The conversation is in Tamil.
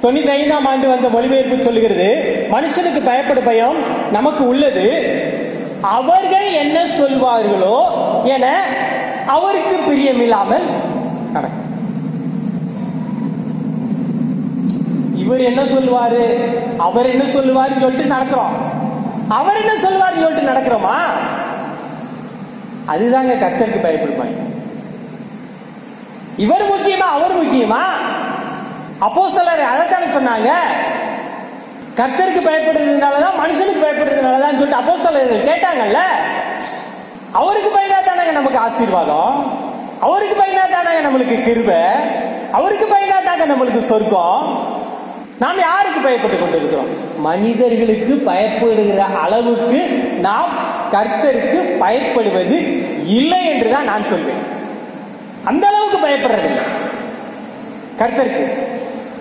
95ஆம் ஆண்டு வந்த மொழிபெயர்ப்பு சொல்லுகிறது, மனுஷனுக்கு பயப்படும் பயம் நமக்கு உள்ளது, அவர்கள் என்ன சொல்வார்களோ என அவருக்கு பிரியமில்லாமல் நடக்கும். இவர் என்ன சொல்லுவாரு, அவர் என்ன சொல்லுவாரு சொல்லிட்டு நடக்கிறோம். அவர் என்ன சொல்லுவாரு சொல்லிட்டு நடக்கிறோமா? அதுதாங்க கர்த்தருக்கு பயப்படுவாங்க. இவர் முக்கியமா அவர் முக்கியமா? அப்போஸ்தலர் அதைத்தானே சொன்னாங்க. கர்த்தருக்கு பயப்படுறதுனாலதான் மனுஷனுக்கு பயப்படுறதுனாலதான் சொல்லிட்டு அப்போஸ்தலர்கள் கேட்டாங்கல்ல. அவருக்கு பயனா தானே நமக்கு ஆசீர்வாதம், அவருக்கு பயனா தானே நம்மளுக்கு கிருபை, அவருக்கு பயனா தானே நம்மளுக்கு சொர்க்கம். நாம் யாருக்கு பயப்பட்டு கொண்டிருக்கிறோம்? மனிதர்களுக்கு பயப்படுகிற அளவுக்கு நாம் கர்த்தருக்கு பயப்படுவது இல்லை என்றுதான் நான் சொல்வேன். அந்த அளவுக்கு பயப்படுறதில்லை கர்த்தருக்கு.